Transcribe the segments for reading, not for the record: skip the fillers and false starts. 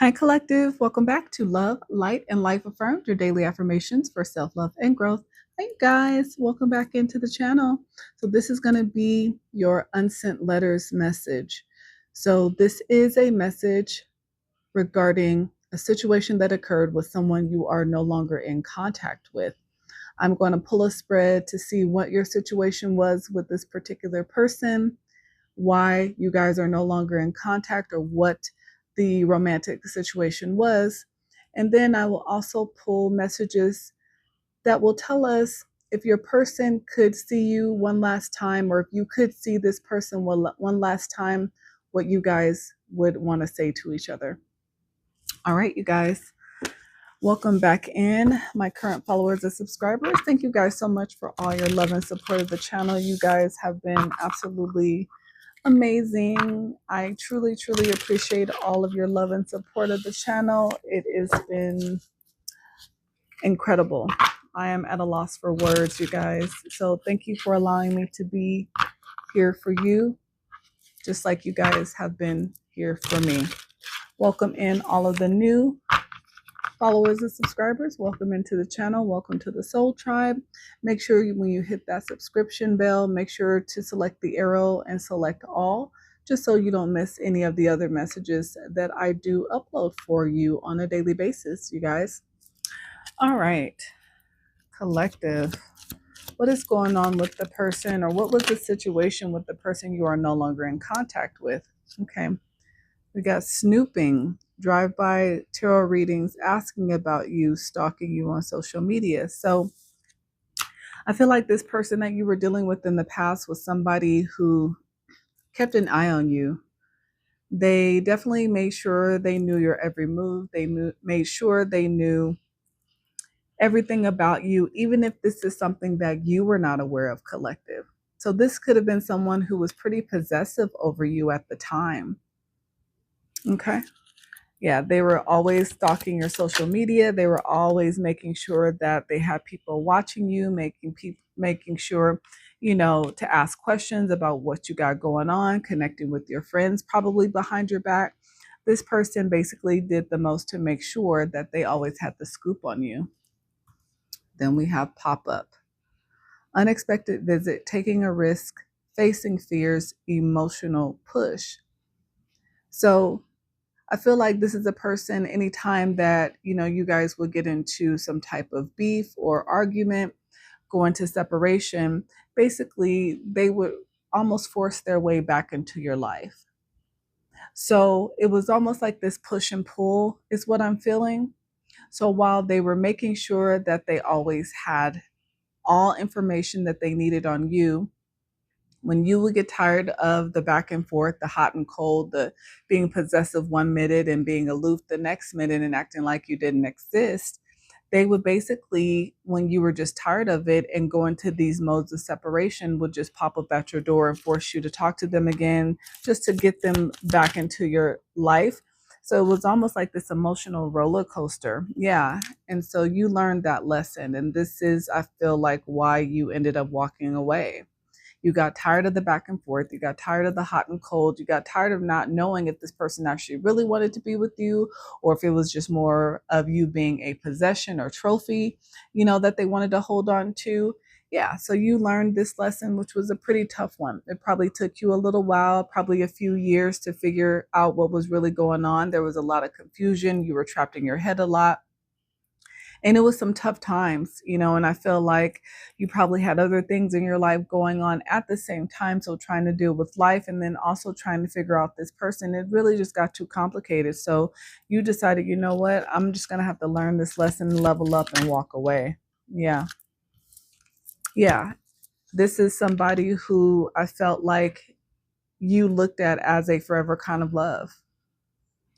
Hi, Collective. Welcome back to Love, Light, and Life Affirmed, your daily affirmations for self love and growth. Hey, guys. Welcome back into the channel. So, this is going to be your Unsent Letters message. So, this is a message regarding a situation that occurred with someone you are no longer in contact with. I'm going to pull a spread to see what your situation was with this particular person, why you guys are no longer in contact, or what the romantic situation was. And then I will also pull messages that will tell us if your person could see you one last time, or if you could see this person one last time, what you guys would want to say to each other. All right, you guys. Welcome back in, my current followers and subscribers. Thank you guys so much for all your love and support of the channel. You guys have been absolutely amazing. I truly, truly appreciate all of your love and support of the channel. It has been incredible. I am at a loss for words, you guys. So thank you for allowing me to be here for you, just like you guys have been here for me. Welcome in all of the new followers and subscribers. Welcome into the channel. Welcome to the Soul Tribe. Make sure when you hit that subscription bell, make sure to select the arrow and select all, just so you don't miss any of the other messages that I do upload for you on a daily basis, you guys. All right, Collective. What is going on with the person, or what was the situation with the person you are no longer in contact with? Okay. We got snooping, drive-by tarot readings, asking about you, stalking you on social media. So I feel like this person that you were dealing with in the past was somebody who kept an eye on you. They definitely made sure they knew your every move. They made sure they knew everything about you, even if this is something that you were not aware of, Collective. So this could have been someone who was pretty possessive over you at the time. Okay. Yeah, they were always stalking your social media. They were always making sure that they had people watching you, making sure, to ask questions about what you got going on, connecting with your friends, probably behind your back. This person basically did the most to make sure that they always had the scoop on you. Then we have pop up. Unexpected visit, taking a risk, facing fears, emotional push. So I feel like this is a person, anytime that, you guys would get into some type of beef or argument, go into separation, basically they would almost force their way back into your life. So it was almost like this push and pull is what I'm feeling. So while they were making sure that they always had all information that they needed on you, when you would get tired of the back and forth, the hot and cold, the being possessive one minute and being aloof the next minute and acting like you didn't exist, they would basically, when you were just tired of it and go into these modes of separation, would just pop up at your door and force you to talk to them again, just to get them back into your life. So it was almost like this emotional roller coaster. Yeah. And so you learned that lesson. And this is, I feel like, why you ended up walking away. You got tired of the back and forth. You got tired of the hot and cold. You got tired of not knowing if this person actually really wanted to be with you, or if it was just more of you being a possession or trophy, that they wanted to hold on to. Yeah, so you learned this lesson, which was a pretty tough one. It probably took you a little while, probably a few years, to figure out what was really going on. There was a lot of confusion. You were trapped in your head a lot. And it was some tough times, and I feel like you probably had other things in your life going on at the same time. So trying to deal with life and then also trying to figure out this person, it really just got too complicated. So you decided, you know what, I'm just going to have to learn this lesson, level up, and walk away. Yeah. Yeah. This is somebody who I felt like you looked at as a forever kind of love.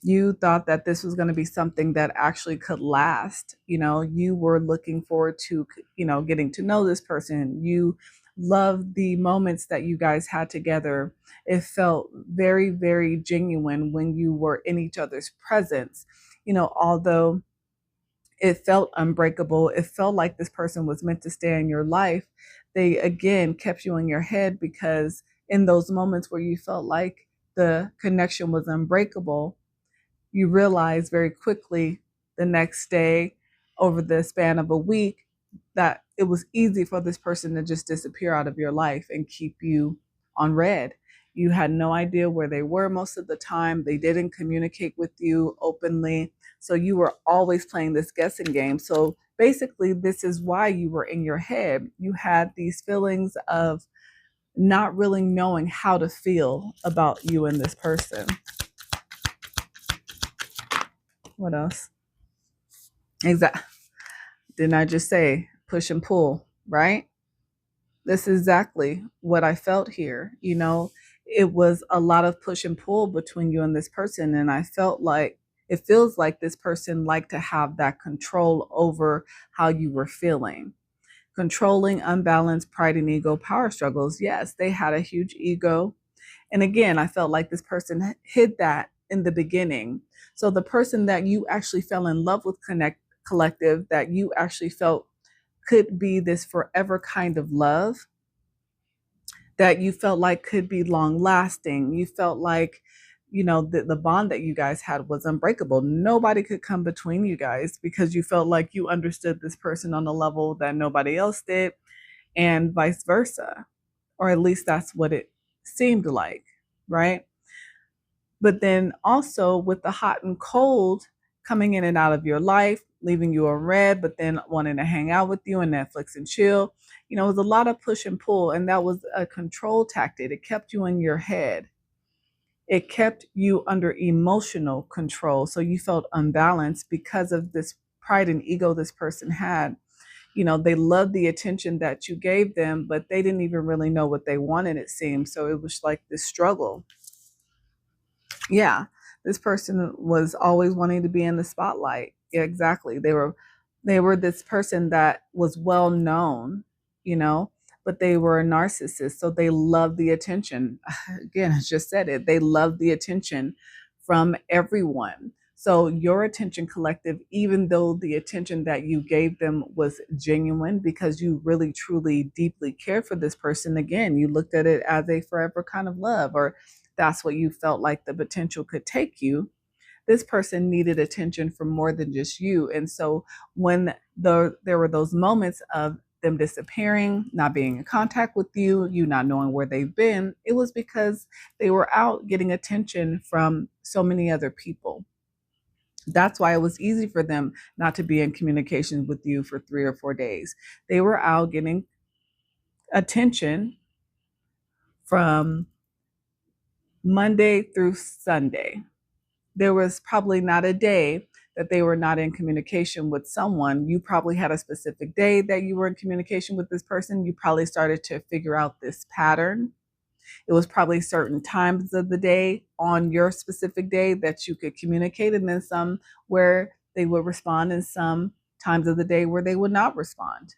You thought that this was going to be something that actually could last. You were looking forward to, getting to know this person. You loved the moments that you guys had together. It felt very, very genuine when you were in each other's presence. Although it felt unbreakable, it felt like this person was meant to stay in your life. They, again, kept you in your head, because in those moments where you felt like the connection was unbreakable, you realize very quickly the next day, over the span of a week, that it was easy for this person to just disappear out of your life and keep you on red. You had no idea where they were most of the time. They didn't communicate with you openly. So you were always playing this guessing game. So basically, this is why you were in your head. You had these feelings of not really knowing how to feel about you and this person. What else? Exactly. Didn't I just say push and pull, right? This is exactly what I felt here. It was a lot of push and pull between you and this person. And I felt like it feels like this person liked to have that control over how you were feeling. Controlling, unbalanced pride and ego power struggles. Yes, they had a huge ego. And again, I felt like this person hid that in the beginning. So the person that you actually fell in love with collective, that you actually felt could be this forever kind of love, that you felt like could be long lasting. You felt like, the bond that you guys had was unbreakable. Nobody could come between you guys because you felt like you understood this person on a level that nobody else did, and vice versa. Or at least that's what it seemed like, right? But then also with the hot and cold coming in and out of your life, leaving you on red, but then wanting to hang out with you and Netflix and chill. It was a lot of push and pull, and that was a control tactic. It kept you in your head. It kept you under emotional control. So you felt unbalanced because of this pride and ego this person had. They loved the attention that you gave them, but they didn't even really know what they wanted, it seemed. So it was like this struggle. Yeah, this person was always wanting to be in the spotlight. Yeah, exactly. They were this person that was well known, you know, but they were a narcissist, so they loved the attention. Again, I just said it. They loved the attention from everyone. So your attention collective, even though the attention that you gave them was genuine because you really, truly, deeply cared for this person, again, you looked at it as a forever kind of love, or that's what you felt like the potential could take you. This person needed attention from more than just you. And so when there were those moments of them disappearing, not being in contact with you, you not knowing where they've been, it was because they were out getting attention from so many other people. That's why it was easy for them not to be in communication with you for 3 or 4 days. They were out getting attention from Monday through Sunday. There was probably not a day that they were not in communication with someone. You probably had a specific day that you were in communication with this person. You probably started to figure out this pattern. It was probably certain times of the day on your specific day that you could communicate, and then some where they would respond, and some times of the day where they would not respond.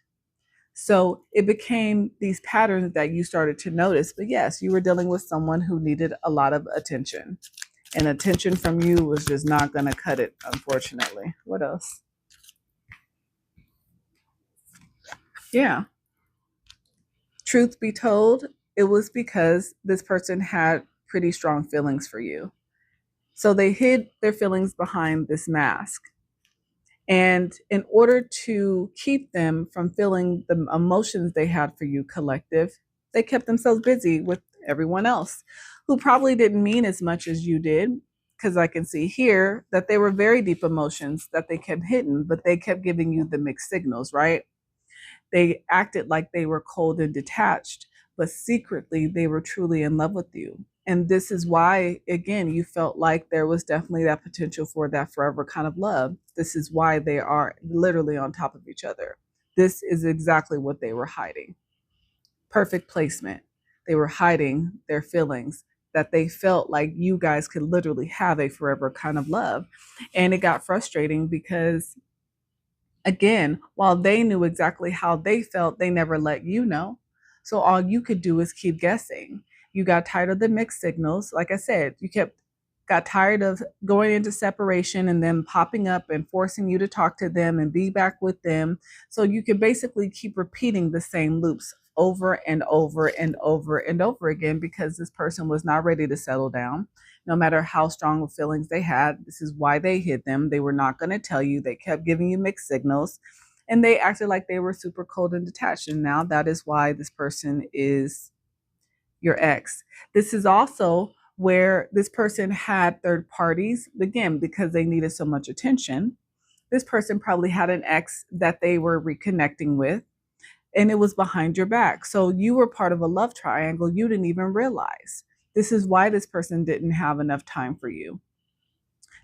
So it became these patterns that you started to notice. But yes, you were dealing with someone who needed a lot of attention. And attention from you was just not going to cut it, unfortunately. What else? Yeah. Truth be told, it was because this person had pretty strong feelings for you. So they hid their feelings behind this mask. And in order to keep them from feeling the emotions they had for you, collective, they kept themselves busy with everyone else who probably didn't mean as much as you did. Because I can see here that they were very deep emotions that they kept hidden, but they kept giving you the mixed signals, right? They acted like they were cold and detached, but secretly they were truly in love with you. And this is why, again, you felt like there was definitely that potential for that forever kind of love. This is why they are literally on top of each other. This is exactly what they were hiding. Perfect placement. They were hiding their feelings, that they felt like you guys could literally have a forever kind of love. And it got frustrating because, again, while they knew exactly how they felt, they never let you know. So all you could do is keep guessing. You got tired of the mixed signals. Like I said, got tired of going into separation and then popping up and forcing you to talk to them and be back with them. So you could basically keep repeating the same loops over and over and over and over again because this person was not ready to settle down. no matter how strong of feelings they had. This is why they hid them. They were not going to tell you. They kept giving you mixed signals, and they acted like they were super cold and detached. And now that is why this person is your ex. This is also where this person had third parties, again, because they needed so much attention. This person probably had an ex that they were reconnecting with, and it was behind your back. So you were part of a love triangle you didn't even realize. This is why this person didn't have enough time for you.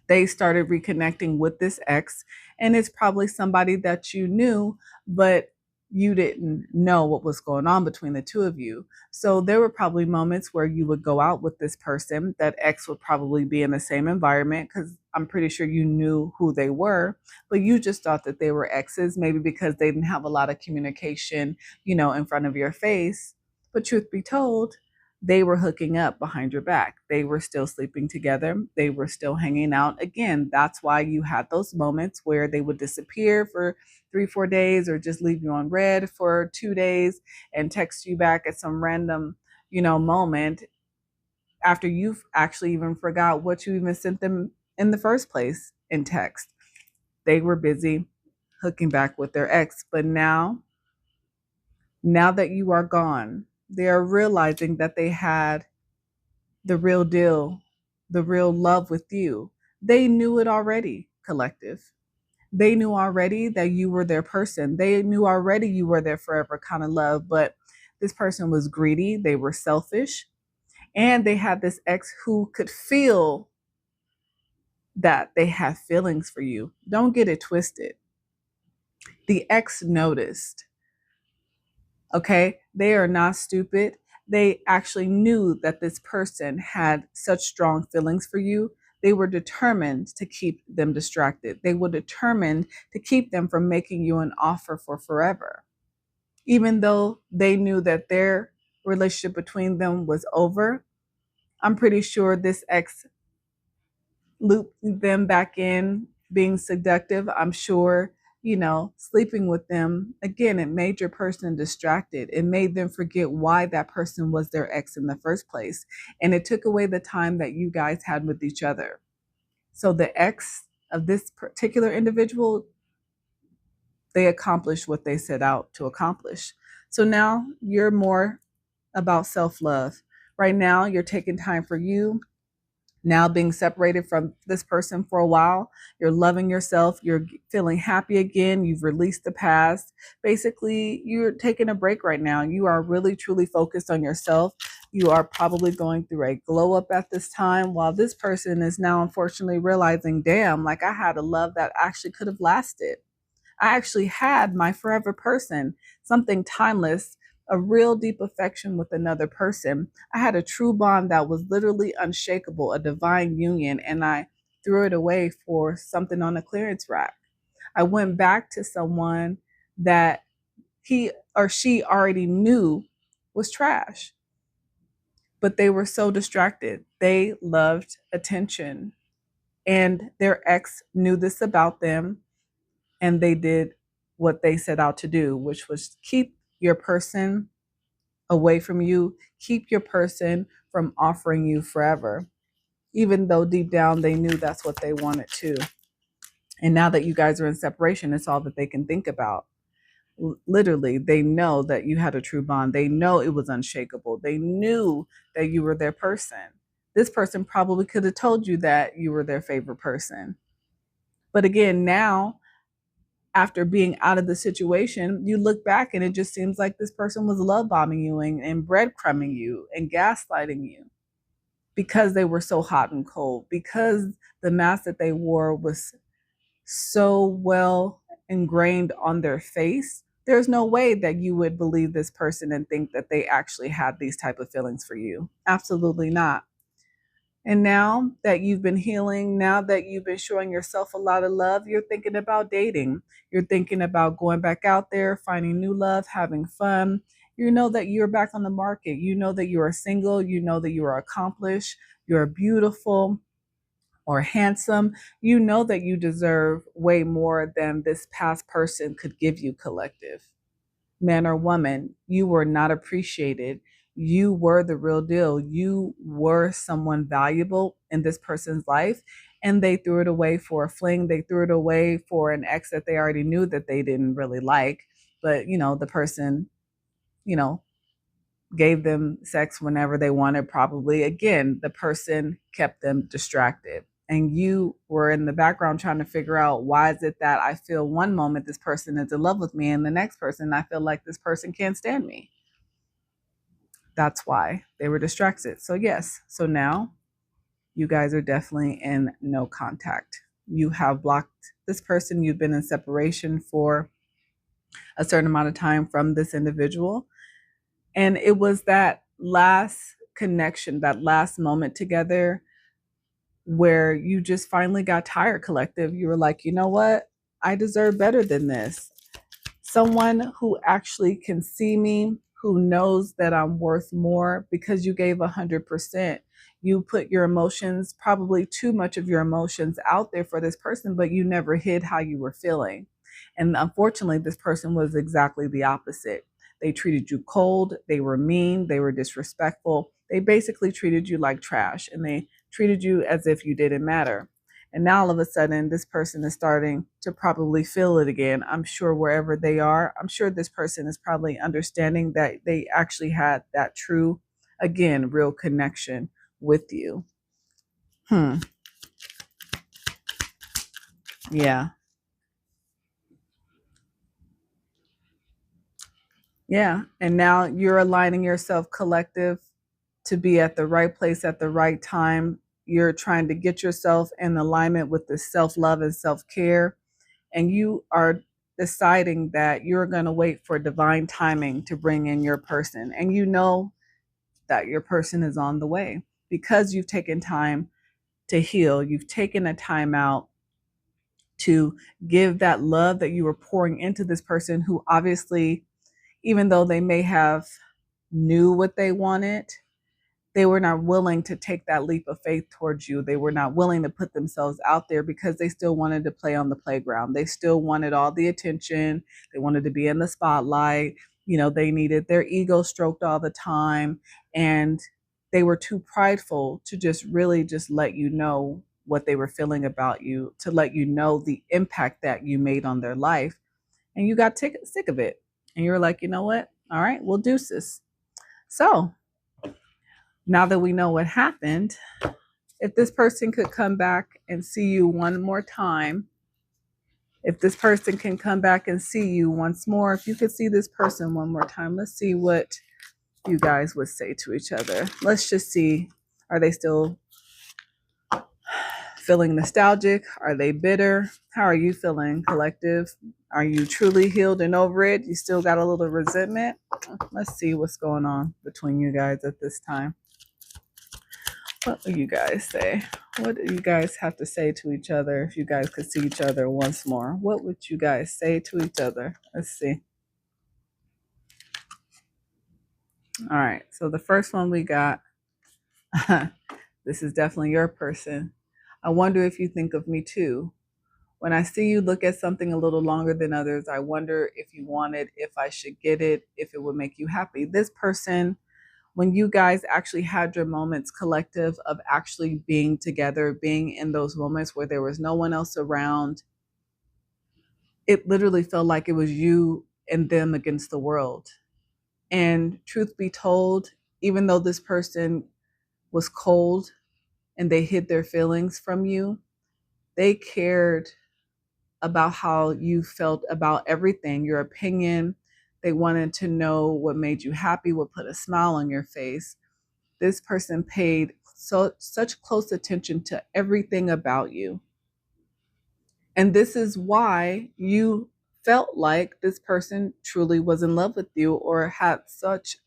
They started reconnecting with this ex, and it's probably somebody that you knew, but you didn't know what was going on between the two of you. So there were probably moments where you would go out with this person. That ex would probably be in the same environment, because I'm pretty sure you knew who they were, but you just thought that they were exes, maybe because they didn't have a lot of communication, in front of your face. But truth be told, they were hooking up behind your back. They were still sleeping together. They were still hanging out. Again, that's why you had those moments where they would disappear for 3-4 days, or just leave you on red for 2 days and text you back at some random, moment, after you've actually even forgot what you even sent them in the first place in text. They were busy hooking back with their ex. But now that you are gone, they are realizing that they had the real deal, the real love with you. They knew it already, collective. They knew already that you were their person. They knew already you were their forever kind of love. But this person was greedy. They were selfish. And they had this ex who could feel that they have feelings for you. Don't get it twisted. The ex noticed. Okay? They are not stupid. They actually knew that this person had such strong feelings for you. They were determined to keep them distracted. They were determined to keep them from making you an offer for forever. Even though they knew that their relationship between them was over, I'm pretty sure this ex looped them back in, being seductive. I'm sure, sleeping with them. Again, it made your person distracted. It made them forget why that person was their ex in the first place. And it took away the time that you guys had with each other. So the ex of this particular individual, they accomplished what they set out to accomplish. So now you're more about self-love. Right now, you're taking time for you. Now being separated from this person for a while, you're loving yourself, you're feeling happy again, you've released the past. Basically, you're taking a break right now. You are really truly focused on yourself. You are probably going through a glow up at this time, while this person is now unfortunately realizing, damn, like I had a love that actually could have lasted. I actually had my forever person, something timeless, a real deep affection with another person. I had a true bond that was literally unshakable, a divine union, and I threw it away for something on a clearance rack. I went back to someone that he or she already knew was trash, but they were so distracted. They loved attention, and their ex knew this about them, and they did what they set out to do, which was keep your person away from you, keep your person from offering you forever, even though deep down they knew that's what they wanted too. And now that you guys are in separation, it's all that they can think about. Literally, they know that you had a true bond. They know it was unshakable. They knew that you were their person. This person probably could have told you that you were their favorite person. But again, now, after being out of the situation, you look back and it just seems like this person was love bombing you and breadcrumbing you and gaslighting you, because they were so hot and cold, because the mask that they wore was so well ingrained on their face. There's no way that you would believe this person and think that they actually had these type of feelings for you. Absolutely not. And now that you've been healing, now that you've been showing yourself a lot of love, you're thinking about dating. You're thinking about going back out there, finding new love, having fun. You know that you're back on the market. You know that you are single. You know that you are accomplished. You're beautiful or handsome. You know that you deserve way more than this past person could give you, collective. Man or woman, you were not appreciated. You were the real deal. You were someone valuable in this person's life, and they threw it away for a fling. They threw it away for an ex that they already knew that they didn't really like. But, the person, you know, gave them sex whenever they wanted, probably. Again, the person kept them distracted. And you were in the background trying to figure out, why is it that I feel one moment this person is in love with me, and the next person I feel like this person can't stand me? That's why they were distracted. So yes, so now you guys are definitely in no contact. You have blocked this person. You've been in separation for a certain amount of time from this individual. And it was that last connection, that last moment together, where you just finally got tired, collective. You were like, you know what? I deserve better than this. Someone who actually can see me, who knows that I'm worth more, because you gave 100%. You put your emotions, probably too much of your emotions, out there for this person, but you never hid how you were feeling. And unfortunately, this person was exactly the opposite. They treated you cold, they were mean, they were disrespectful. They basically treated you like trash, and they treated you as if you didn't matter. And now all of a sudden, this person is starting to probably feel it again. I'm sure wherever they are, I'm sure this person is probably understanding that they actually had that true, again, real connection with you. Yeah. Yeah. And now you're aligning yourself, collective, to be at the right place at the right time. You're trying to get yourself in alignment with the self-love and self-care. And you are deciding that you're going to wait for divine timing to bring in your person. And you know that your person is on the way, because you've taken time to heal. You've taken a time out to give that love that you were pouring into this person, who obviously, even though they may have knew what they wanted, they were not willing to take that leap of faith towards you. They were not willing to put themselves out there, because they still wanted to play on the playground. They still wanted all the attention. They wanted to be in the spotlight. They needed their ego stroked all the time. And they were too prideful to just really just let you know what they were feeling about you, to let you know the impact that you made on their life. And you got sick of it. And you were like, you know what? All right, we'll deuces. So now that we know what happened, if this person could come back and see you one more time, if this person can come back and see you once more, if you could see this person one more time, let's see what you guys would say to each other. Let's just see, are they still feeling nostalgic? Are they bitter? How are you feeling, collective? Are you truly healed and over it? You still got a little resentment? Let's see what's going on between you guys at this time. What do you guys say? What do you guys have to say to each other if you guys could see each other once more? What would you guys say to each other? Let's see. All right. So the first one we got, this is definitely your person. I wonder if you think of me too. When I see you look at something a little longer than others, I wonder if you want it, if I should get it, if it would make you happy. This person, when you guys actually had your moments, collective, of actually being together, being in those moments where there was no one else around, it literally felt like it was you and them against the world. And truth be told, even though this person was cold and they hid their feelings from you, they cared about how you felt about everything, your opinion. They wanted to know what made you happy, what put a smile on your face. This person paid such close attention to everything about you. And this is why you felt like this person truly was in love with you, or had such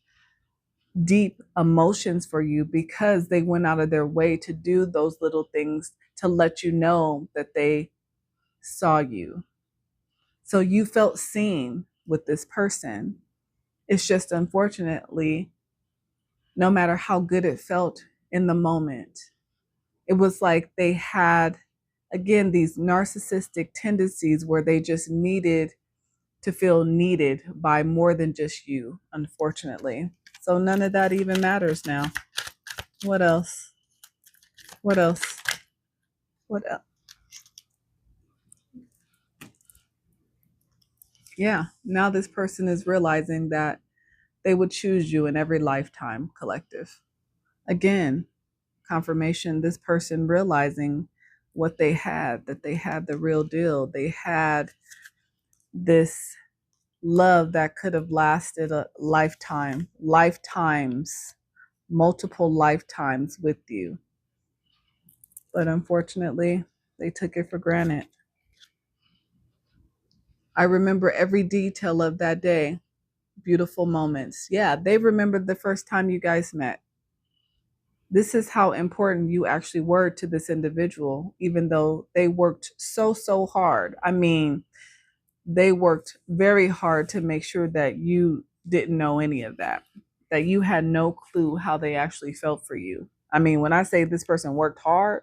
deep emotions for you, because they went out of their way to do those little things to let you know that they saw you. So you felt seen with this person. It's just, unfortunately, no matter how good it felt in the moment, it was like they had, again, these narcissistic tendencies where they just needed to feel needed by more than just you, unfortunately. So none of that even matters now. What else? What else? What else? Yeah, now this person is realizing that they would choose you in every lifetime, collective. Again, confirmation, this person realizing what they had, that they had the real deal. They had this love that could have lasted a lifetime, lifetimes, multiple lifetimes with you. But unfortunately, they took it for granted. I remember every detail of that day, beautiful moments. Yeah, they remembered the first time you guys met. This is how important you actually were to this individual, even though they worked so hard. I mean, they worked very hard to make sure that you didn't know any of that you had no clue how they actually felt for you. I mean, when I say this person worked hard,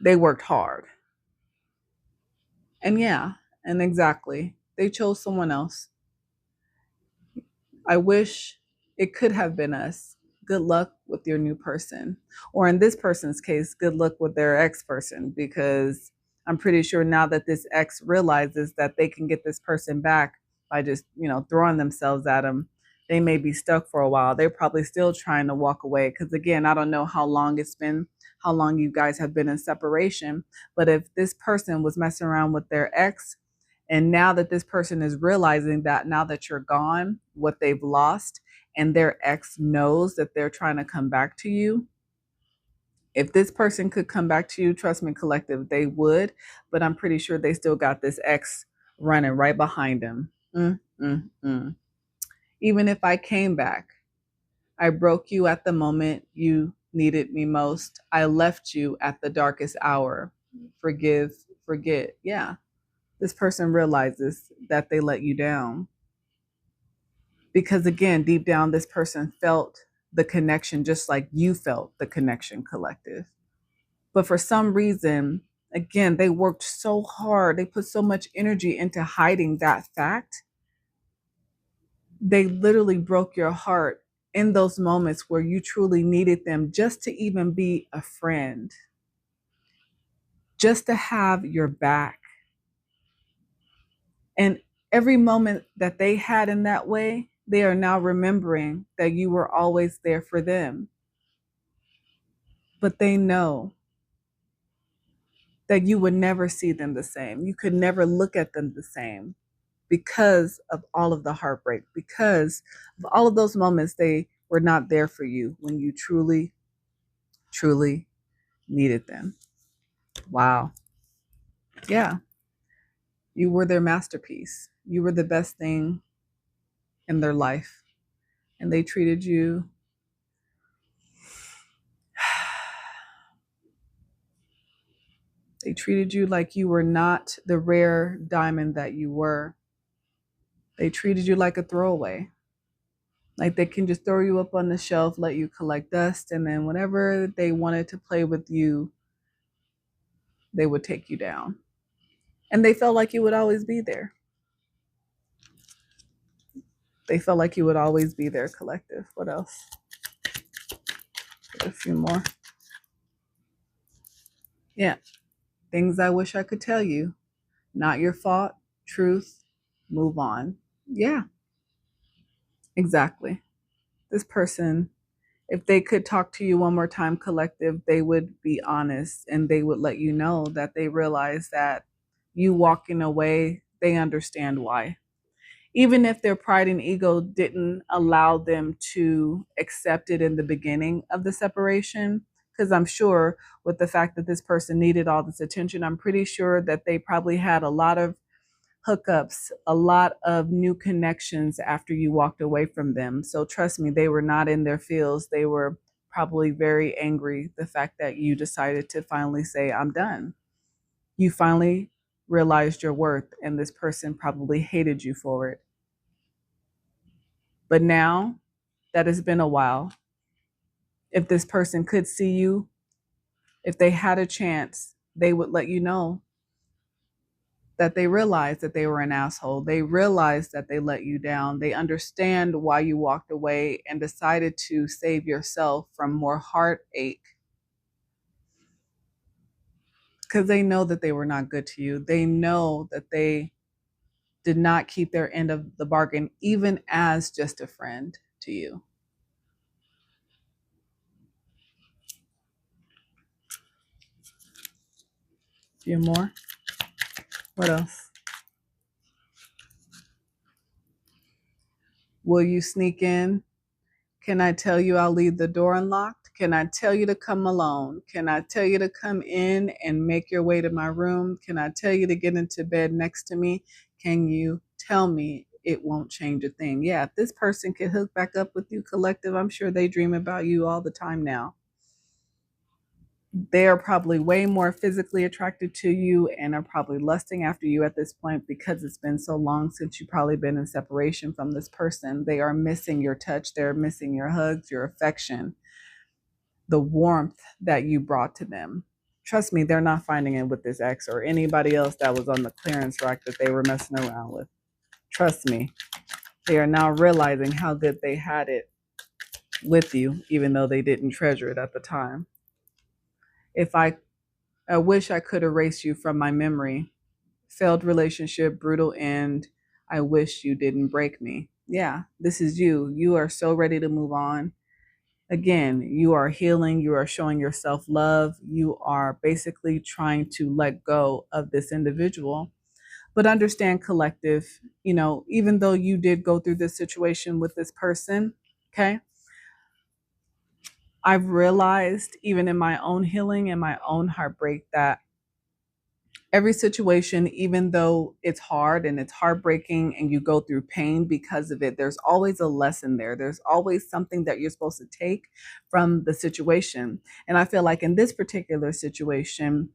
they worked hard. And yeah, and exactly, they chose someone else. I wish it could have been us. Good luck with your new person. Or in this person's case, good luck with their ex person, because I'm pretty sure now that this ex realizes that they can get this person back by just, throwing themselves at them, they may be stuck for a while. They're probably still trying to walk away. Because again, I don't know how long it's been, how long you guys have been in separation. But if this person was messing around with their ex, and now that this person is realizing that now that you're gone, what they've lost, and their ex knows that they're trying to come back to you, if this person could come back to you, trust me, collective, they would. But I'm pretty sure they still got this ex running right behind them. Even if I came back, I broke you at the moment you needed me most. I left you at the darkest hour. Forgive, forget. Yeah, this person realizes that they let you down. Because again, deep down, this person felt the connection just like you felt the connection, collective. But for some reason, again, they worked so hard. They put so much energy into hiding that fact. They literally broke your heart in those moments where you truly needed them just to even be a friend, just to have your back. And every moment that they had in that way, they are now remembering that you were always there for them. But they know that you would never see them the same. You could never look at them the same because of all of the heartbreak, because of all of those moments they were not there for you when you truly, truly needed them. Wow. Yeah. You were their masterpiece. You were the best thing in their life. And they treated you like you were not the rare diamond that you were. They treated you like a throwaway. Like they can just throw you up on the shelf, let you collect dust, and then whenever they wanted to play with you, they would take you down. And they felt like you would always be there. They felt like you would always be there, collective. What else? A few more. Yeah. Things I wish I could tell you. Not your fault. Truth. Move on. Yeah, exactly. This person, if they could talk to you one more time, collective, they would be honest and they would let you know that they realize that you walking away, they understand why. Even if their pride and ego didn't allow them to accept it in the beginning of the separation, because I'm sure with the fact that this person needed all this attention, I'm pretty sure that they probably had a lot of hookups, a lot of new connections after you walked away from them. So trust me, they were not in their feels. They were probably very angry the fact that you decided to finally say, I'm done. You finally realized your worth, and this person probably hated you for it. But now that it's been a while, if this person could see you, if they had a chance, they would let you know that they realize that they were an asshole. They realize that they let you down. They understand why you walked away and decided to save yourself from more heartache, because they know that they were not good to you. They know that they did not keep their end of the bargain, even as just a friend to you. A few more. What else? Will you sneak in? Can I tell you I'll leave the door unlocked? Can I tell you to come alone? Can I tell you to come in and make your way to my room? Can I tell you to get into bed next to me? Can you tell me it won't change a thing? Yeah, if this person can hook back up with you, collective, I'm sure they dream about you all the time now. They are probably way more physically attracted to you and are probably lusting after you at this point, because it's been so long since you've probably been in separation from this person. They are missing your touch. They're missing your hugs, your affection, the warmth that you brought to them. Trust me, they're not finding it with this ex or anybody else that was on the clearance rack that they were messing around with. Trust me, they are now realizing how good they had it with you, even though they didn't treasure it at the time. If I wish I could erase you from my memory. Failed relationship, brutal end. I wish you didn't break me. Yeah, this is you. You are so ready to move on. Again, you are healing. You are showing yourself love. You are basically trying to let go of this individual. But understand, collective, even though you did go through this situation with this person, okay? I've realized, even in my own healing and my own heartbreak, that every situation, even though it's hard and it's heartbreaking and you go through pain because of it, there's always a lesson there. There's always something that you're supposed to take from the situation. And I feel like in this particular situation,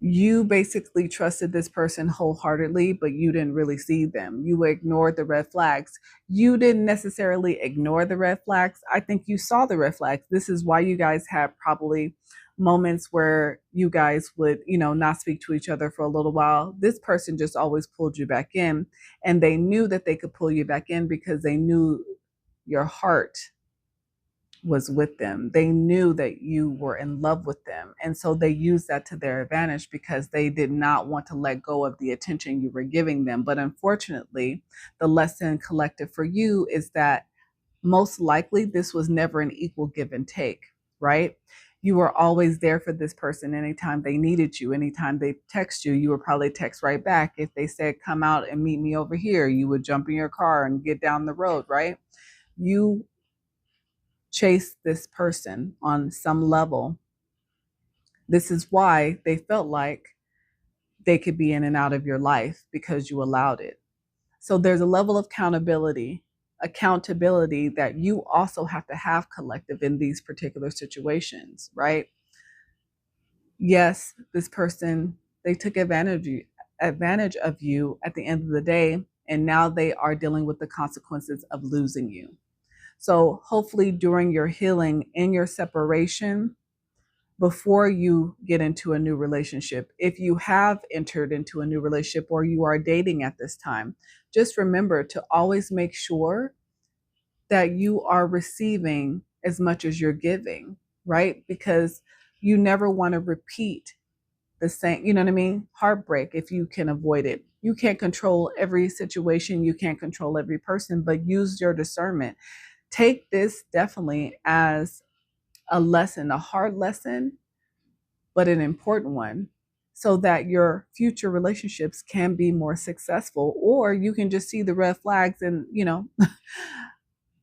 you basically trusted this person wholeheartedly, but you didn't really see them. You ignored the red flags. You didn't necessarily ignore the red flags. I think you saw the red flags. This is why you guys had probably moments where you guys would, not speak to each other for a little while. This person just always pulled you back in, and they knew that they could pull you back in because they knew your heart was with them. They knew that you were in love with them. And so they used that to their advantage because they did not want to let go of the attention you were giving them. But unfortunately, the lesson, collective, for you is that most likely this was never an equal give and take, right? You were always there for this person anytime they needed you. Anytime they text you, you would probably text right back. If they said, come out and meet me over here, you would jump in your car and get down the road, right? You chase this person on some level. This is why they felt like they could be in and out of your life, because you allowed it. So there's a level of accountability that you also have to have, collective, in these particular situations, right? Yes, this person, they took advantage of you at the end of the day, and now they are dealing with the consequences of losing you. So hopefully during your healing, in your separation, before you get into a new relationship, if you have entered into a new relationship or you are dating at this time, just remember to always make sure that you are receiving as much as you're giving, right? Because you never want to repeat the same, you know what I mean? Heartbreak, if you can avoid it. You can't control every situation. You can't control every person, but use your discernment. Take this definitely as a lesson, a hard lesson, but an important one, so that your future relationships can be more successful, or you can just see the red flags and,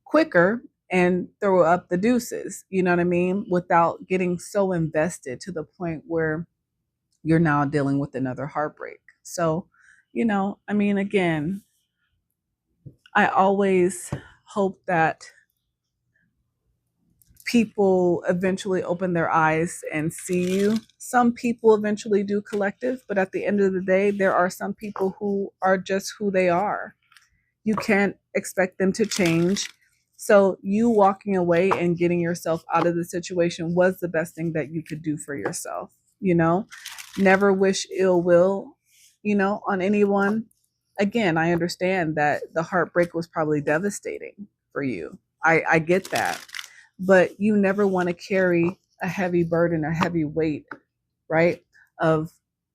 quicker and throw up the deuces, you know what I mean? Without getting so invested to the point where you're now dealing with another heartbreak. So, again, I always hope that people eventually open their eyes and see you. Some people eventually do, collective, but at the end of the day, there are some people who are just who they are. You can't expect them to change. So you walking away and getting yourself out of the situation was the best thing that you could do for yourself. Never wish ill will on anyone. Again, I understand that the heartbreak was probably devastating for you. I get that. But you never want to carry a heavy burden, a heavy weight, right? Of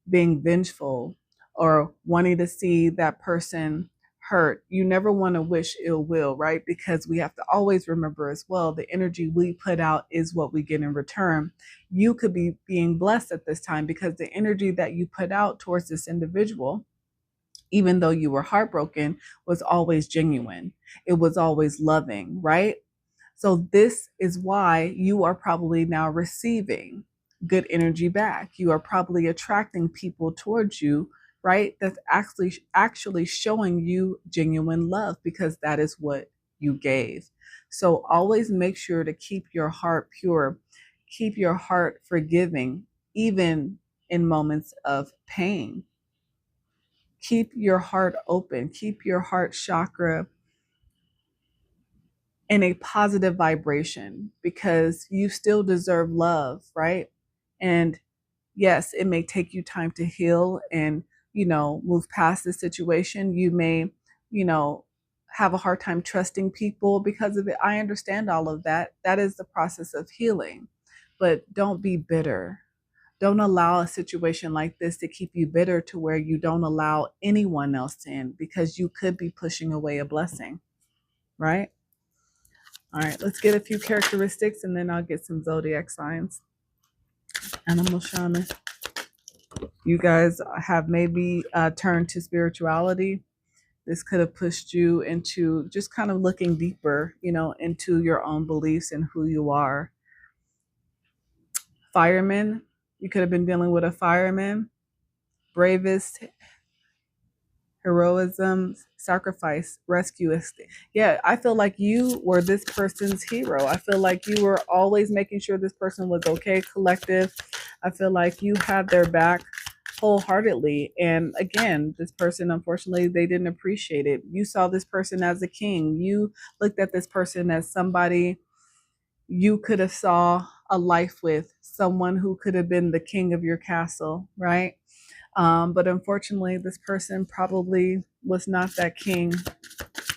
being vengeful or wanting to see that person hurt. You never want to wish ill will, right? Because we have to always remember as well, the energy we put out is what we get in return. You could be being blessed at this time because the energy that you put out towards this individual, even though you were heartbroken, was always genuine. It was always loving, right? So this is why you are probably now receiving good energy back. You are probably attracting people towards you, right? That's actually showing you genuine love because that is what you gave. So always make sure to keep your heart pure, keep your heart forgiving, even in moments of pain. Keep your heart open, keep your heart chakra in a positive vibration because you still deserve love, right? And yes, it may take you time to heal and, move past the situation. You may, you know, have a hard time trusting people because of it. I understand all of that. That is the process of healing. But don't be bitter. Don't allow a situation like this to keep you bitter to where you don't allow anyone else in because you could be pushing away a blessing, right? All right, let's get a few characteristics and then I'll get some zodiac signs. Animal shaman. You guys have maybe turned to spirituality. This could have pushed you into just kind of looking deeper, into your own beliefs and who you are. Fireman. You could have been dealing with a fireman. Bravest, heroism, sacrifice, rescue. Yeah, I feel like you were this person's hero. I feel like you were always making sure this person was okay, collective. I feel like you had their back wholeheartedly. And again, this person, unfortunately, they didn't appreciate it. You saw this person as a king. You looked at this person as somebody you could have saw a life with, someone who could have been the king of your castle, right? But unfortunately, this person probably was not that king.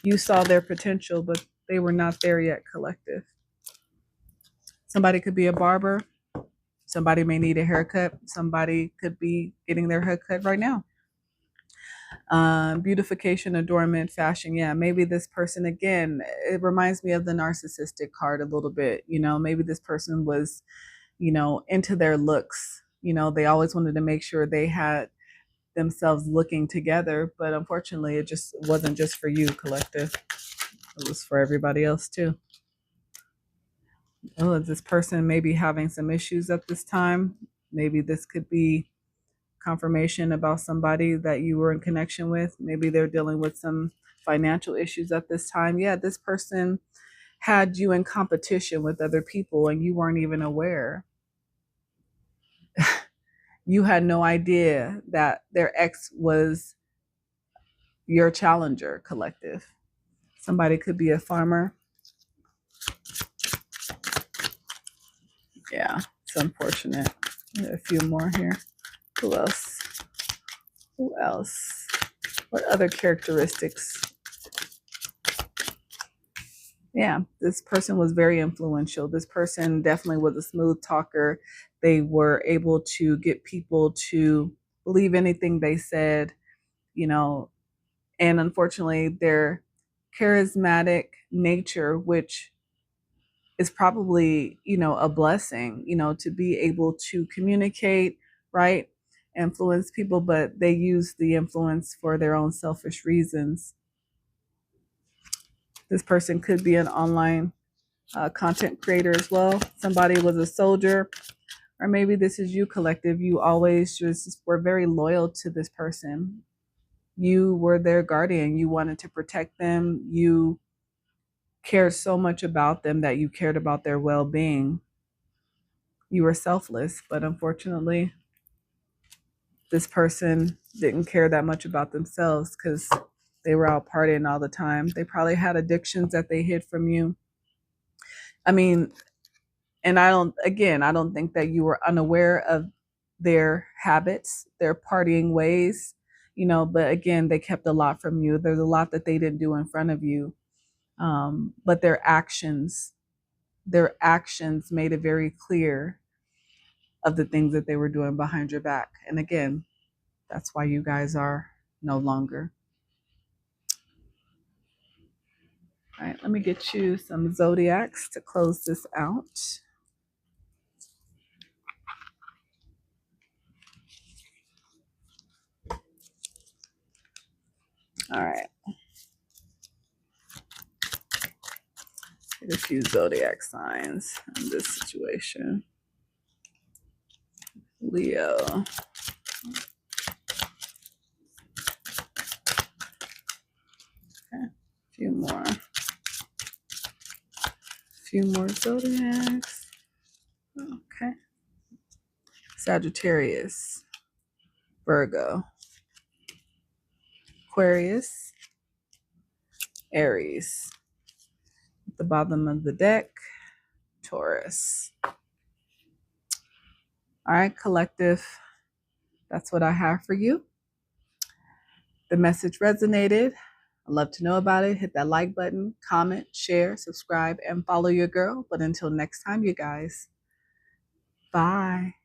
You saw their potential, but they were not there yet, collective. Somebody could be a barber. Somebody may need a haircut. Somebody could be getting their haircut right now. Beautification, adornment, fashion. Yeah, maybe this person, again, it reminds me of the narcissistic card a little bit. Maybe this person was, into their looks. They always wanted to make sure they had themselves looking together, but unfortunately it just wasn't just for you, collective. It was for everybody else too. Oh, this person may be having some issues at this time. Maybe this could be confirmation about somebody that you were in connection with. Maybe they're dealing with some financial issues at this time. Yeah, this person had you in competition with other people and you weren't even aware. You had no idea that their ex was your challenger, collective. Somebody could be a farmer. Yeah, it's unfortunate. A few more here. Who else? Who else? What other characteristics? Yeah, this person was very influential. This person definitely was a smooth talker. They were able to get people to believe anything they said, and unfortunately, their charismatic nature, which is probably, a blessing, to be able to communicate, right? Influence people, but they use the influence for their own selfish reasons. This person could be an online content creator as well. Somebody was a soldier, or maybe this is you, collective. You always just were very loyal to this person. You were their guardian. You wanted to protect them. You cared so much about them that you cared about their well-being. You were selfless, but unfortunately, this person didn't care that much about themselves because they were out partying all the time. They probably had addictions that they hid from you. I mean, and I don't think that you were unaware of their habits, their partying ways. you know, but again, they kept a lot from you. There's a lot that they didn't do in front of you. But their actions made it very clear of the things that they were doing behind your back. And again, that's why you guys are no longer. All right, let me get you some zodiacs to close this out. All right. Get a few zodiac signs in this situation. Leo. Okay, a few more. Few more zodiacs. Okay. Sagittarius, Virgo, Aquarius, Aries. At the bottom of the deck, Taurus. All right, collective. That's what I have for you. The message resonated. I'd love to know about it. Hit that like button, comment, share, subscribe, and follow your girl. But until next time, you guys, bye.